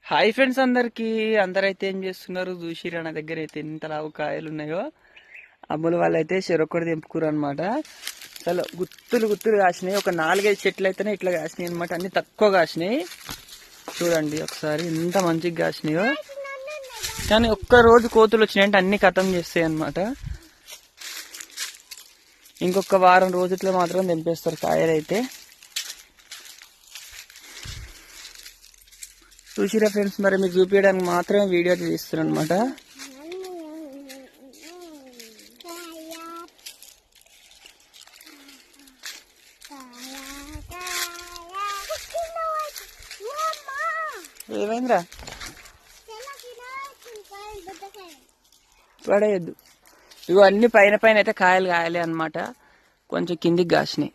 Hi friends అందరైతే ఏం చేస్తున్నారు చూసిరా నా దగ్గర అయితే ఎంత లావు కాయలు ఉన్నాయో అమ్ములు వాళ్ళైతే చెరొక్కటి తెంపుకురు అనమాట. అసలు గుత్తులు గుత్తులు కాసినాయి. ఒక 4-5 చెట్లు అయితేనే ఇట్లా కాసినాయి అనమాట. అన్ని తక్కువ కాసినాయి. చూడండి ఒకసారి ఎంత మంచిగా కాసినాయో. కానీ ఒక్క రోజు కోతులు వచ్చినాయంటే అన్ని ఖతం చేస్తాయి అనమాట. ఇంకొక వారం రోజుల్లో మాత్రం తెంపేస్తారు కాయలు అయితే. చూసిరా ఫ్రెండ్స్, మరి మీకు చూపించడానికి మాత్రమే వీడియో తీస్తున్నాను అనమాట. ఏమైందిరా? పడేయద్దు. ఇగో అన్ని పైన పైన అయితే కాయలు కాయలే అనమాట. కొంచెం కిందికి కాసినాయి.